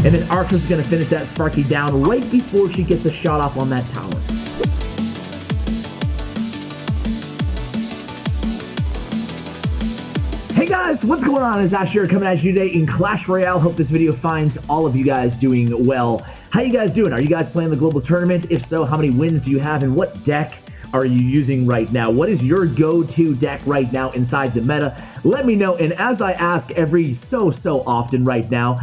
and then Archer's gonna finish that Sparky down right before she gets a shot off on that tower. Hey guys, what's going on? It's Ash here coming at you today in Clash Royale. Hope this video finds all of you guys doing well. How you guys doing? Are you guys playing the global tournament? If so, how many wins do you have and what deck are you using right now? What is your go-to deck right now inside the meta? Let me know. And as I ask every so often right now,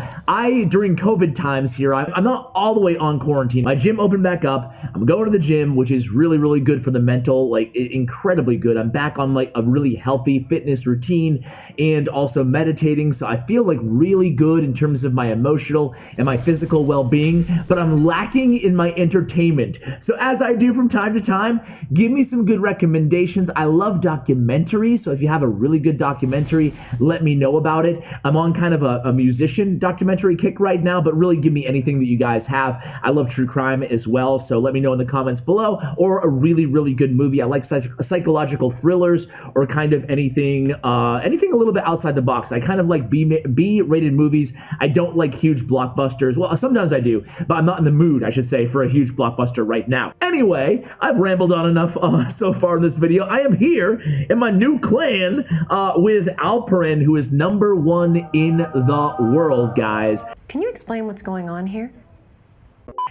during COVID times here, I'm not all the way on quarantine. My gym opened back up. I'm going to the gym, which is really good for the mental, like incredibly good. I'm back on like a really healthy fitness routine and also meditating. So I feel like really good in terms of my emotional and my physical well-being, but I'm lacking in my entertainment. So as I do from time to time, give me some good recommendations. I love documentaries, so if you have a really good documentary, let me know about it. I'm on kind of a musician documentary kick right now, but really give me anything that you guys have. I love true crime as well, so let me know in the comments below, or a really good movie. I like psychological thrillers or kind of anything a little bit outside the box. I kind of like B-rated movies. I don't like huge blockbusters. Well, sometimes I do, but I'm not in the mood, I should say, for a huge blockbuster right now. Anyway, I've rambled on enough so far in this video. I am here in my new clan with Alperen, who is #1 in the world, guys. Can you explain what's going on here?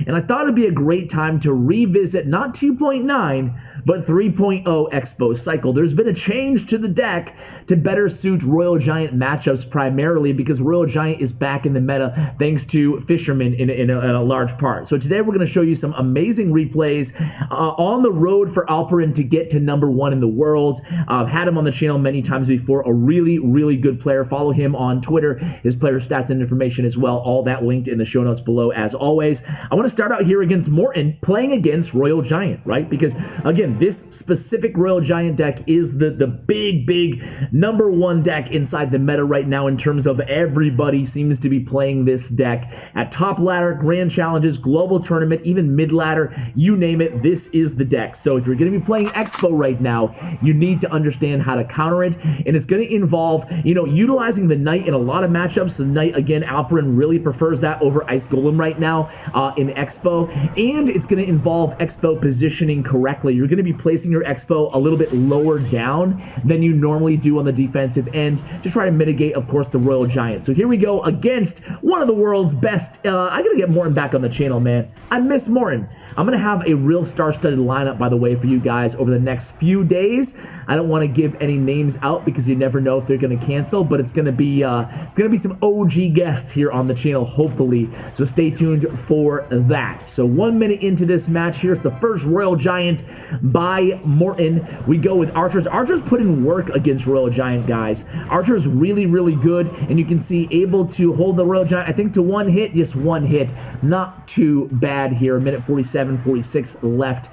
And I thought it'd be a great time to revisit not 2.9, but 3.0 Xbow cycle. There's been a change to the deck to better suit Royal Giant matchups, primarily because Royal Giant is back in the meta thanks to Fisherman in a large part. So today we're going to show you some amazing replays on the road for Alperen to get to #1 in the world. I've had him on the channel many times before. A really good player. Follow him on Twitter. His player stats and information as well. All that linked in the show notes below as always. I want to start out here against Morten, playing against Royal Giant, right? Because again, this specific Royal Giant deck is the big #1 deck inside the meta right now in terms of everybody seems to be playing this deck at top ladder, grand challenges, global tournament, even mid ladder, you name it, this is the deck. So if you're going to be playing Xbow right now, you need to understand how to counter it, and it's going to involve, you know, utilizing the Knight in a lot of matchups. The Knight, again, Alperen really prefers that over Ice Golem right now in Xbow, and it's going to involve Xbow positioning correctly. You're going to be placing your Xbow a little bit lower down than you normally do on the defensive end to try to mitigate, of course, the Royal Giant. So here we go against one of the world's best. I got to get Morten back on the channel, man. I miss Morten. I'm going to have a real star-studded lineup, by the way, for you guys over the next few days. I don't want to give any names out because you never know if they're going to cancel, but it's going to be some OG guests here on the channel, hopefully. So stay tuned for that. So 1 minute into this match, here's the first Royal Giant by Morten. We go with Archers. Archers put in work against Royal Giant, guys. Archers really good, and you can see able to hold the Royal Giant, I think, to one hit, just one hit. Not too bad here. A minute 47, 46 left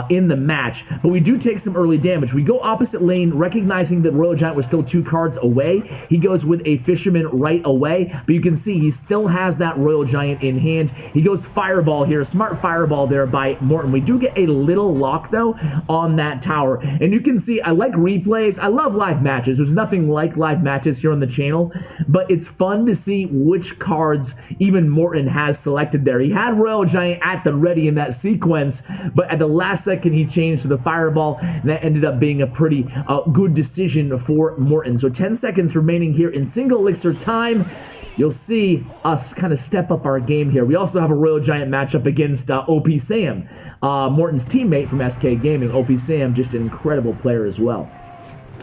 in the match, but we do take some early damage. We go opposite lane, recognizing that Royal Giant was still 2 cards away. He goes with a Fisherman right away, but you can see he still has that Royal Giant in hand. He goes Fireball here, smart Fireball there by Morten. We do get a little lock, though, on that tower, and you can see I like replays. I love live matches. There's nothing like live matches here on the channel, but it's fun to see which cards even Morten has selected there. He had Royal Giant at the ready in that sequence, but at the last second he changed to the Fireball, and that ended up being a pretty good decision for Morten. So 10 seconds remaining here in single elixir time. You'll see us kind of step up our game here. We also have a Royal Giant matchup against OPSam, Morten's teammate from SK Gaming. OPSam, just an incredible player as well.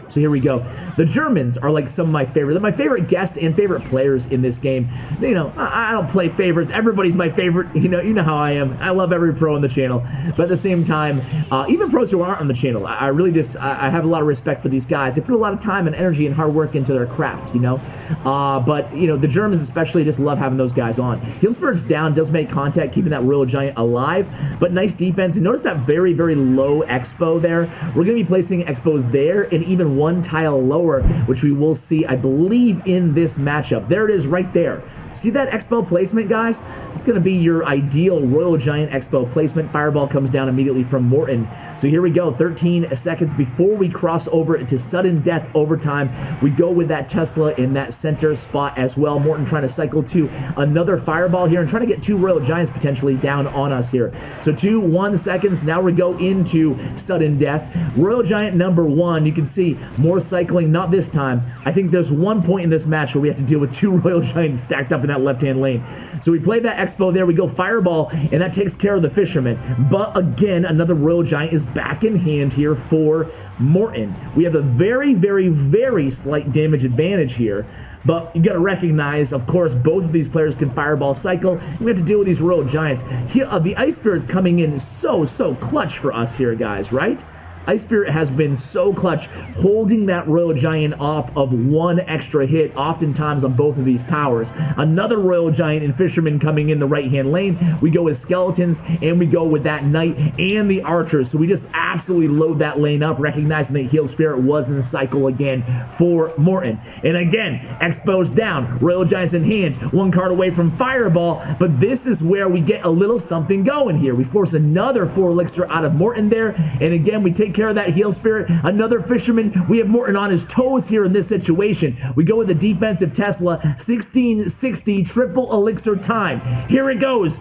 So here we go. The Germans are like some of my favorite. They're my favorite guests and favorite players in this game. You know, I don't play favorites. Everybody's my favorite. You know how I am. I love every pro on the channel. But at the same time, even pros who aren't on the channel, I really just, I have a lot of respect for these guys. They put a lot of time and energy and hard work into their craft, you know. But, you know, the Germans especially just love having those guys on. Healspurt's down, does make contact, keeping that Royal Giant alive. But nice defense. And notice that very low Xbow there. We're going to be placing Xbows there and even one tile lower, which we will see, I believe, in this matchup. There it is right there. See that Xbow placement, guys? It's going to be your ideal Royal Giant Xbow placement. Fireball comes down immediately from Morten. So here we go, 13 seconds before we cross over into sudden death overtime. We go with that Tesla in that center spot as well. Morten trying to cycle to another Fireball here and trying to get 2 Royal Giants potentially down on us here. So 1 seconds, now we go into sudden death. Royal Giant number 1, you can see more cycling, not this time. I think there's one point in this match where we have to deal with 2 Royal Giants stacked up in that left-hand lane. So we play that Xbow there, we go Fireball, and that takes care of the Fisherman. But again, another Royal Giant is back in hand here for Morten. We have a very, very, very slight damage advantage here. But you got to recognize, of course, both of these players can Fireball cycle. We have to deal with these Royal Giants. Here, the Ice Spirit's coming in so clutch for us here, guys, right? Ice Spirit has been so clutch, holding that Royal Giant off of 1 extra hit, oftentimes on both of these towers. Another Royal Giant and Fisherman coming in the right-hand lane. We go with Skeletons, and we go with that Knight and the Archers. So we just absolutely load that lane up, recognizing that Heal Spirit was in the cycle again for Morten. And again, Xbow's down, Royal Giants in hand, 1 card away from Fireball, but this is where we get a little something going here. We force another 4 elixir out of Morten there, and again, we take care of that Heal Spirit. Another Fisherman. We have Morten on his toes here in this situation. We go with the defensive Tesla. 1660 triple elixir time. Here it goes.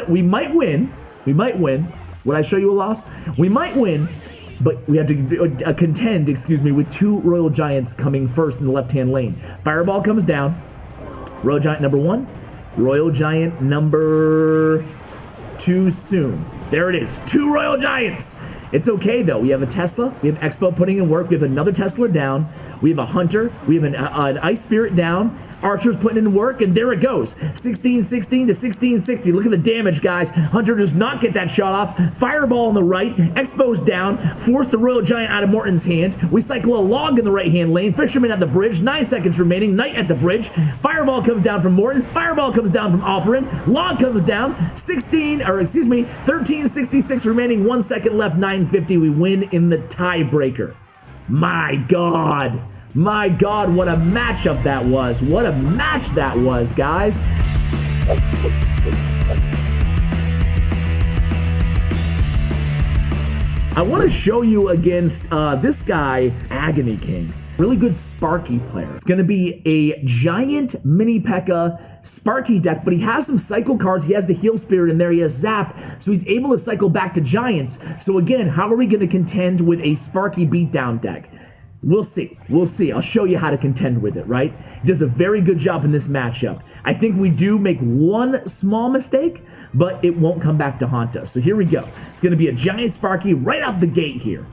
We might win. We might win. Would I show you a loss? We might win, but we have to contend, with 2 Royal Giants coming first in the left-hand lane. Fireball comes down. Royal Giant number 1. Royal Giant number 2 soon. There it is. 2 Royal Giants. It's okay, though. We have a Tesla. We have Xbow putting in work. We have another Tesla down. We have a Hunter. We have an Ice Spirit down. Archer's putting in work, and there it goes. 1616 to 1660. Look at the damage, guys. Hunter does not get that shot off. Fireball on the right. Xbow's down. Force the Royal Giant out of Morten's hand. We cycle a log in the right-hand lane. Fisherman at the bridge. 9 seconds remaining. Knight at the bridge. Fireball comes down from Morten. Fireball comes down from Alperen. Log comes down. 1366 remaining. 1 second left. 950. We win in the tiebreaker. My God. My God, what a matchup that was. What a match that was, guys. I want to show you against this guy, Agony King. Really good Sparky player. It's going to be a giant mini P.E.K.K.A. Sparky deck, but he has some cycle cards. He has the Heal Spirit in there. He has Zap, so he's able to cycle back to Giants. So again, how are we going to contend with a Sparky beatdown deck? We'll see. We'll see. I'll show you how to contend with it, right? He does a very good job in this matchup. I think we do make one small mistake, but it won't come back to haunt us. So here we go. It's going to be a giant Sparky right out the gate here.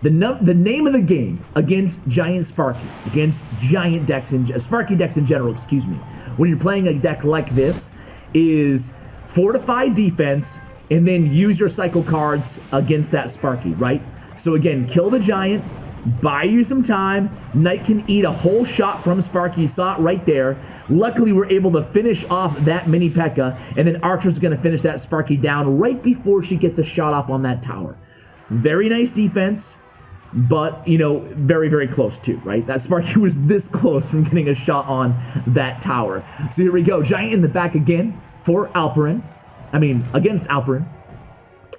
The name of the game against giant Sparky, against giant decks, Sparky decks in general, excuse me, when you're playing a deck like this, is fortify defense and then use your cycle cards against that Sparky, right? So again, kill the giant, buy you some time. Knight can eat a whole shot from Sparky. You saw it right there. Luckily, we're able to finish off that mini P.E.K.K.A. and then Archer's going to finish that Sparky down right before she gets a shot off on that tower. Very nice defense, but, you know, very, very close too, right? That Sparky was this close from getting a shot on that tower. So here we go. Giant in the back again for Alperen. Against Alperen.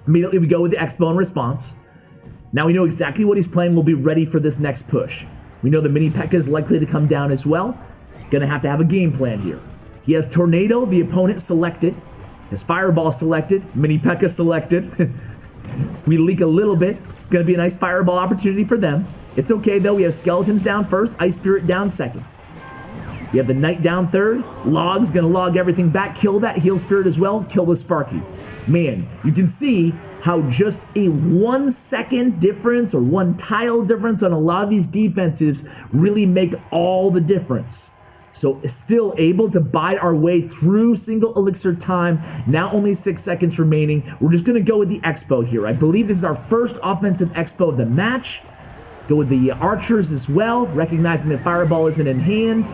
Immediately, we go with the Xbow in response. Now we know exactly what he's playing. We'll be ready for this next push. We know the mini P.E.K.K.A. is likely to come down as well. Gonna have to have a game plan here. He has Tornado, the opponent, selected. His Fireball selected. Mini P.E.K.K.A. selected. We leak a little bit. It's gonna be a nice Fireball opportunity for them. It's okay though. We have Skeletons down first. Ice Spirit down second. We have the Knight down third. Log's gonna log everything back. Kill that Heal Spirit as well. Kill the Sparky. Man, you can see how just a 1 second difference or 1 tile difference on a lot of these defensives really make all the difference. So still able to bide our way through single elixir time. Now only 6 seconds remaining. We're just going to go with the Xbow here. I believe this is our first offensive Xbow of the match. Go with the Archers as well, recognizing that Fireball isn't in hand.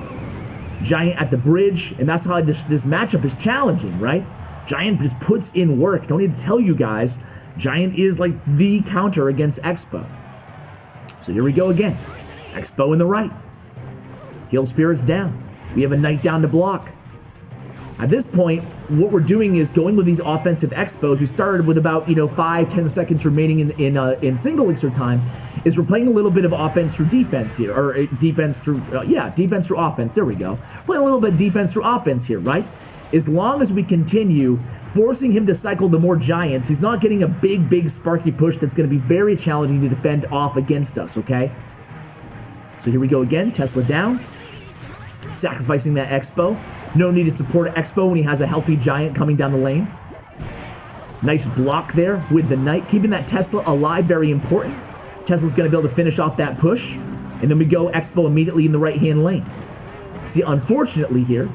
Giant at the bridge, and that's how this matchup is challenging, right? Giant just puts in work. Don't need to tell you guys. Giant is like the counter against Xbow. So here we go again. Xbow in the right. Heal Spirit's down. We have a Knight down to block. At this point, what we're doing is going with these offensive Xbows. We started with about 5-10 seconds remaining in single elixir time. Is we're playing a little bit of offense through defense here, or defense through defense through offense. There we go. Playing a little bit of defense through offense here, right? As long as we continue forcing him to cycle the more giants, he's not getting a big Sparky push that's going to be very challenging to defend off against us. Okay. So here we go again. Tesla down, sacrificing that Xbow. No need to support an Xbow when he has a healthy giant coming down the lane. Nice block there with the Knight. Keeping that Tesla alive, very important. Tesla's going to be able to finish off that push. And then we go Xbow immediately in the right-hand lane. See, unfortunately here,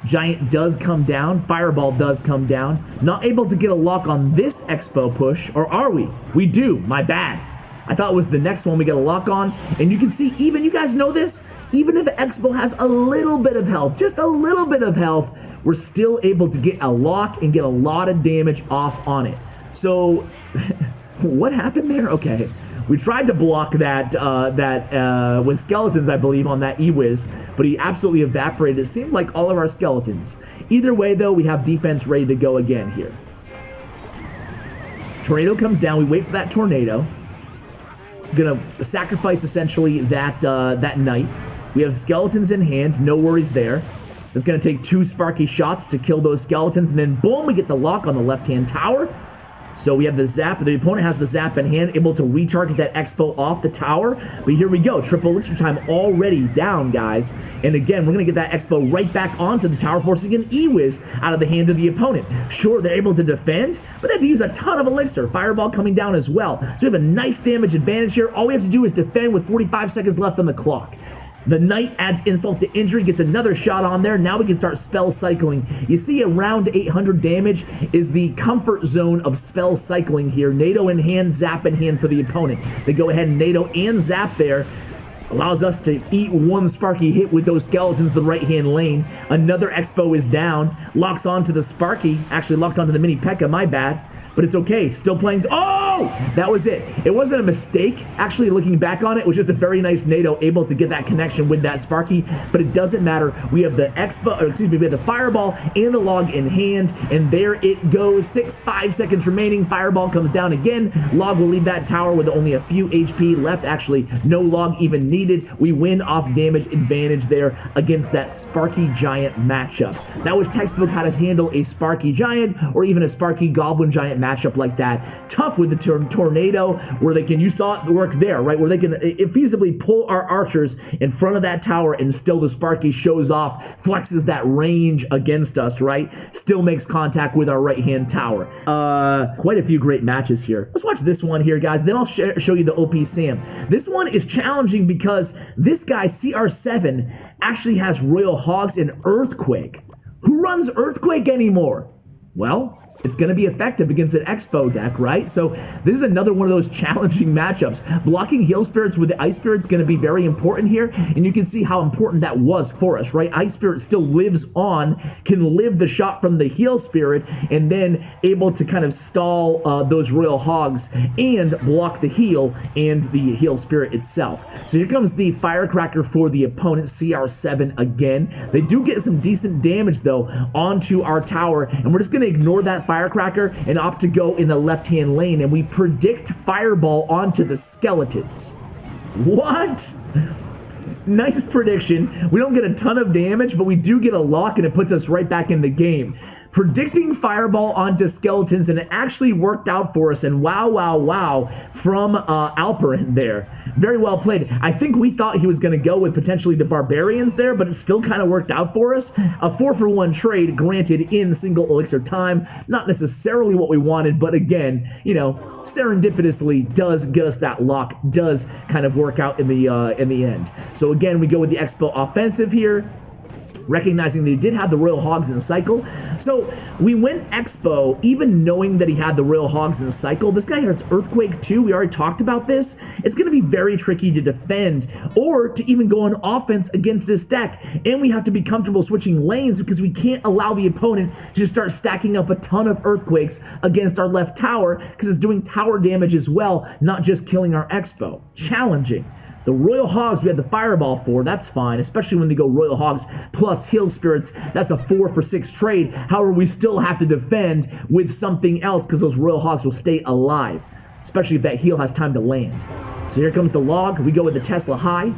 Giant does come down. Fireball does come down. Not able to get a lock on this Xbow push. Or are we? We do. My bad. I thought it was the next one we get a lock on. And you can see, even, you guys know this, even if Xbow has a little bit of health, just a little bit of health, we're still able to get a lock and get a lot of damage off on it. So, what happened there? Okay. We tried to block that with skeletons, I believe, on that E-Wiz, but he absolutely evaporated. It seemed like all of our skeletons. Either way, though, we have defense ready to go again here. Tornado comes down. We wait for that tornado. Gonna sacrifice essentially that Knight. We have skeletons in hand. No worries there. It's gonna take 2 Sparky shots to kill those skeletons, and then boom, we get the lock on the left-hand tower. So we have the zap. The opponent has the zap in hand, able to recharge that Xbow off the tower. But here we go. Triple elixir time already down, guys. And again, we're going to get that Xbow right back onto the tower, forcing an E-Wiz out of the hand of the opponent. Sure, they're able to defend, but they have to use a ton of elixir. Fireball coming down as well. So we have a nice damage advantage here. All we have to do is defend with 45 seconds left on the clock. The Knight adds insult to injury, gets another shot on there. Now we can start spell cycling. You see around 800 damage is the comfort zone of spell cycling here. NATO in hand, zap in hand for the opponent. They go ahead and NATO and zap there. Allows us to eat 1 Sparky hit with those skeletons in the right-hand lane. Another Xbow is down. Locks onto the Sparky. Actually locks onto the Mini P.E.K.K.A, my bad. But it's okay, still playing. Oh, that was it. It wasn't a mistake. Actually, looking back on it, it was just a very nice NATO able to get that connection with that Sparky. But it doesn't matter. We have the we have the Fireball and the log in hand, and there it goes. 5 seconds remaining. Fireball comes down again. Log will leave that tower with only a few HP left. Actually, no log even needed. We win off damage advantage there against that Sparky Giant matchup. That was textbook how to handle a Sparky Giant or even a Sparky Goblin Giant matchup like that. Tough with the tornado, where they can, you saw it work there, right? Where they can feasibly pull our archers in front of that tower, and still the Sparky shows off, flexes that range against us, right? Still makes contact with our right-hand tower. Quite a few great matches here. Let's watch this one here, guys. Then I'll show you the OPSam. This one is challenging because this guy, CR7, actually has Royal Hogs and Earthquake. Who runs Earthquake anymore? Well, it's going to be effective against an Xbow deck, right? So this is another one of those challenging matchups. Blocking Heal Spirits with the Ice Spirit is going to be very important here, and you can see how important that was for us, right? Ice Spirit still lives on, can live the shot from the Heal Spirit, and then able to kind of stall those Royal Hogs and block the heal and the Heal Spirit itself. So here comes the Firecracker for the opponent, CR7 again. They do get some decent damage, though, onto our tower, and we're just going to ignore that Firecracker and opt to go in the left-hand lane, and we predict Fireball onto the skeletons. What? Nice prediction. We don't get a ton of damage, but we do get a lock, and it puts us right back in the game. Predicting Fireball onto skeletons, and it actually worked out for us, and wow from Alperen there. Very well played. I think we thought he was going to go with potentially the Barbarians there, but it still kind of worked out for us. A 4-for-1 trade, granted, in single elixir time. Not necessarily what we wanted, but again, you know, serendipitously does get us that lock, does kind of work out in the end. So again, we go with the Xbow offensive here, recognizing that he did have the Royal Hogs in cycle. So we went Xbow, even knowing that he had the Royal Hogs in cycle. This guy has Earthquake too. We already talked about this. It's going to be very tricky to defend or to even go on offense against this deck. And we have to be comfortable switching lanes because we can't allow the opponent to just start stacking up a ton of Earthquakes against our left tower because it's doing tower damage as well, not just killing our Xbow. Challenging. The Royal Hogs, we have the Fireball for. That's fine, especially when they go Royal Hogs plus Heal Spirits. That's a 4 for 6 trade. However, we still have to defend with something else because those Royal Hogs will stay alive, especially if that heal has time to land. So here comes the log. We go with the Tesla high.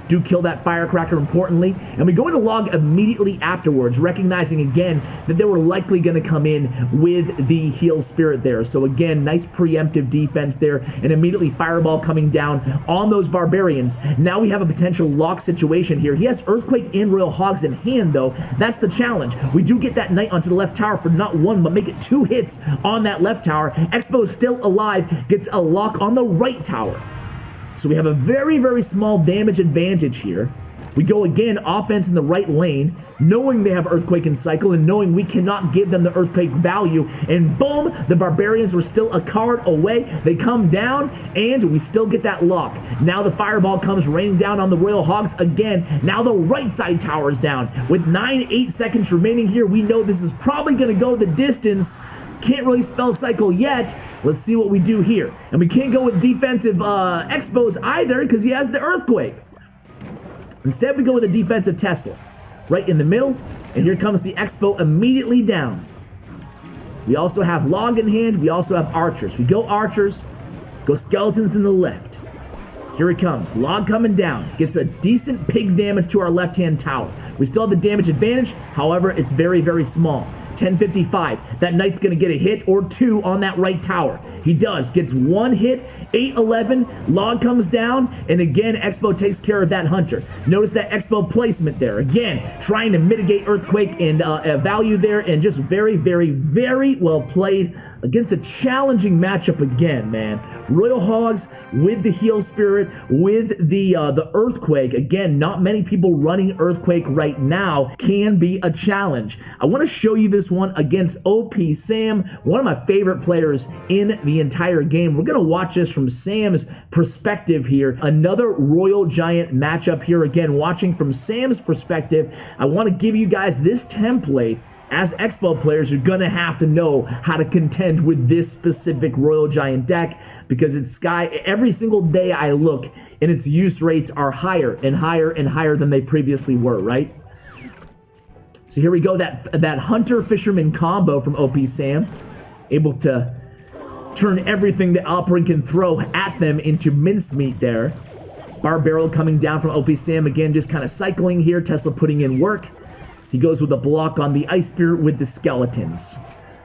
Do kill that firecracker importantly, and we go into log immediately afterwards, recognizing again that they were likely going to come in with the heal spirit there. So again, nice preemptive defense there, and immediately fireball coming down on those barbarians. Now we have a potential lock situation here. He has Earthquake and Royal Hogs in hand though. That's the challenge. We do get that knight onto the left tower for not 1, but make it 2 hits on that left tower. Xbow is still alive, gets a lock on the right tower. So we have a very, very small damage advantage here. We go again, offense in the right lane, knowing they have Earthquake and Cycle and knowing we cannot give them the Earthquake value. And boom, the Barbarians were still a card away. They come down and we still get that lock. Now the Fireball comes raining down on the Royal Hogs again. Now the right side tower is down. With 8 seconds remaining here, we know this is probably going to go the distance. Can't really spell Cycle yet. Let's see what we do here. And we can't go with defensive Xbows either because he has the Earthquake. Instead, we go with a defensive Tesla. Right in the middle. And here comes the Xbow immediately down. We also have log in hand. We also have archers. We go archers. Go skeletons in the left. Here it comes. Log coming down. Gets a decent pig damage to our left-hand tower. We still have the damage advantage. However, it's very, very small. 1055. That knight's going to get a hit or 2 on that right tower. He does. Gets 1 hit. 811. Log comes down. And again, Xbow takes care of that hunter. Notice that Xbow placement there. Again, trying to mitigate Earthquake and value there. And just very, very, very well played against a challenging matchup again, man. Royal Hogs with the Heal Spirit, with the Earthquake. Again, not many people running Earthquake right now. Can be a challenge. I want to show you this one against OPSam, one of my favorite players in the entire game. We're going to watch this from Sam's perspective here. Another Royal Giant matchup here. Again, watching from Sam's perspective, I want to give you guys this template. As Xbow players, you're going to have to know how to contend with this specific Royal Giant deck because it's every single day I look and its use rates are higher and higher and higher than they previously were, right? So here we go, that Hunter-Fisherman combo from OPSam, able to turn everything that Alperen can throw at them into mincemeat there. Barbarrel coming down from OPSam, again, just kind of cycling here, Tesla putting in work. He goes with a block on the Ice Spirit with the skeletons.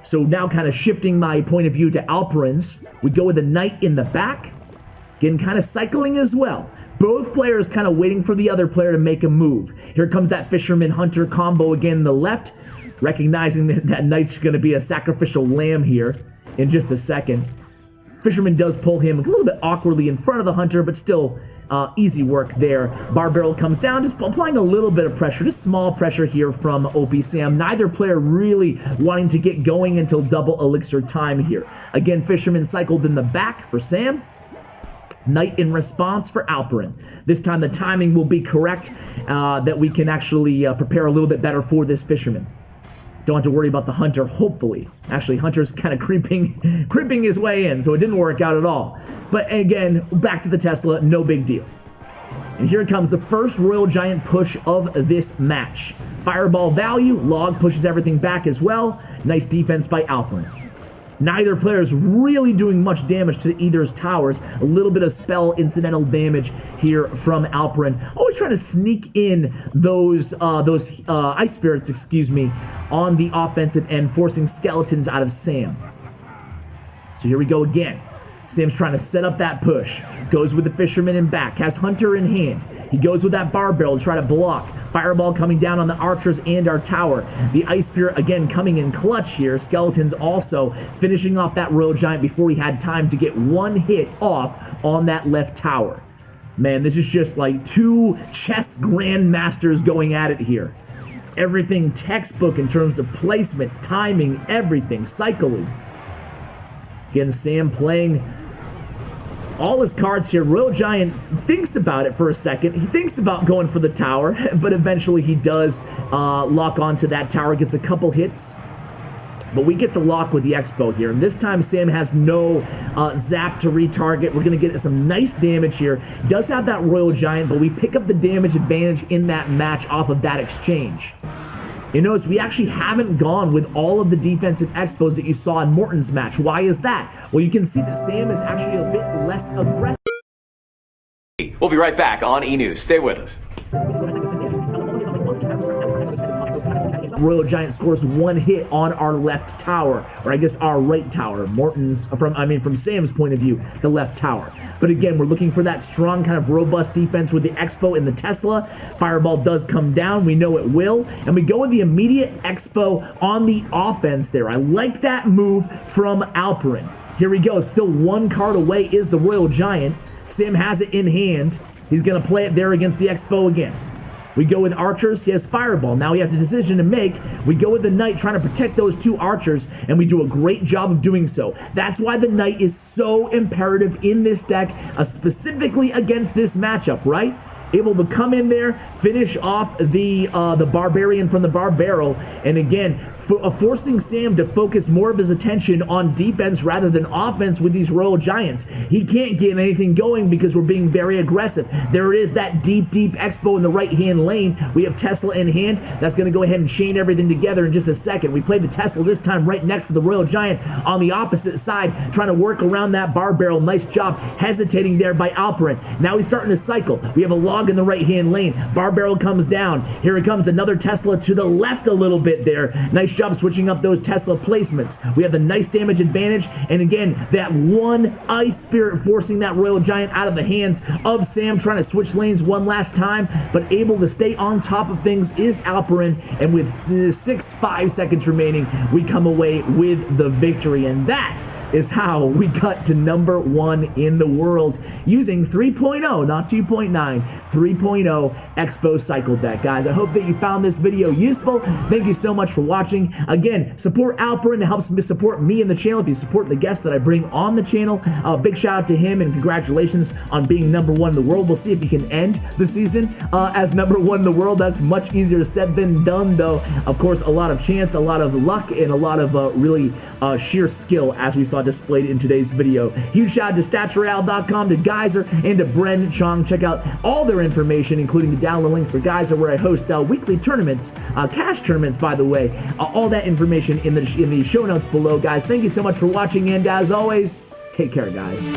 So now kind of shifting my point of view to Alperen's. We go with the Knight in the back. Again, kind of cycling as well. Both players kind of waiting for the other player to make a move. Here comes that Fisherman Hunter combo again in the left. Recognizing that Knight's going to be a sacrificial lamb here in just a second. Fisherman does pull him a little bit awkwardly in front of the Hunter, but still easy work there. Barbarrel comes down, just applying a little bit of pressure, just small pressure here from OPSam. Neither player really wanting to get going until double elixir time here. Again, Fisherman cycled in the back for Sam. Knight in response for Alperen. This time the timing will be correct, that we can actually prepare a little bit better for this Fisherman. Don't have to worry about the Hunter, hopefully. Actually, Hunter's kind of creeping his way in, so it didn't work out at all. But again, back to the Tesla, no big deal. And here comes the first Royal Giant push of this match. Fireball value, log pushes everything back as well. Nice defense by Alperen. Neither player is really doing much damage to either's towers. A little bit of spell incidental damage here from Alperen. Always trying to sneak in those Ice Spirits, excuse me, on the offensive end, forcing skeletons out of Sam. So here we go again. Sam's trying to set up that push. Goes with the Fisherman in back. Has Hunter in hand. He goes with that Barbarrel to try to block. Fireball coming down on the archers and our tower. The Ice Spirit again coming in clutch here. Skeletons also finishing off that Royal Giant before he had time to get 1 hit off on that left tower. Man, this is just like 2 chess grandmasters going at it here. Everything textbook in terms of placement, timing, everything, cycling. Again, Sam playing all his cards here. Royal Giant thinks about it for a second. He thinks about going for the tower, but eventually he does lock onto that tower, gets a couple hits. but we get the lock with the Xbow here, and this time Sam has no zap to retarget. We're going to get some nice damage here. Does have that Royal Giant, but we pick up the damage advantage in that match off of that exchange. You notice we actually haven't gone with all of the defensive Xbows that you saw in Morten's match. Why is that? Well, you can see that Sam is actually a bit less aggressive. We'll be right back on E-News. Stay with us. Royal Giant scores one hit on our left tower, or I guess our right tower. From Sam's point of view, the left tower. But again, we're looking for that strong kind of robust defense with the Xbow and the Tesla. Fireball does come down, we know it will, and we go with the immediate Xbow on the offense there. I like that move from Alperen. Here we go, still one card away is the Royal Giant. Sam has it in hand. He's gonna play it there against the Xbow again. We go with archers, he has Fireball. Now we have the decision to make. We go with the Knight trying to protect those two archers, and we do a great job of doing so. That's why the Knight is so imperative in this deck, specifically against this matchup, right? Able to come in there, finish off the Barbarian from the Barbarrel, and again, forcing Sam to focus more of his attention on defense rather than offense with these Royal Giants. He can't get anything going because we're being very aggressive. There it is, that deep Xbow in the right-hand lane. We have Tesla in hand. That's going to go ahead and chain everything together in just a second. We play the Tesla this time right next to the Royal Giant on the opposite side, trying to work around that Barbarrel. Nice job hesitating there by Alperen. Now he's starting to cycle. We have a log in the right-hand lane. Barbarrel comes down. Here it comes, another Tesla to the left a little bit there. Nice job switching up those Tesla placements. We have the nice damage advantage, and again, that one Ice Spirit forcing that Royal Giant out of the hands of Sam, trying to switch lanes one last time, but able to stay on top of things is Alperen, and with 5 seconds remaining, we come away with the victory, and that is how we cut to #1 in the world using 3.0, not 2.9, 3.0 Xbow Cycle deck. Guys, I hope that you found this video useful. Thank you so much for watching. Again, support Alperen. It helps me support me and the channel if you support the guests that I bring on the channel. Big shout out to him and congratulations on being #1 in the world. We'll see if he can end the season as #1 in the world. That's much easier said than done, though. Of course, a lot of chance, a lot of luck, and a lot of really sheer skill, as we saw displayed in today's video. Huge shout out to StatsRoyale.com, to Geyser, and to Bren Chong. Check out all their information, including the download link for Geyser, where I host weekly tournaments, cash tournaments, by the way. All that information in the show notes below, guys. Thank you so much for watching, and as always, take care, guys.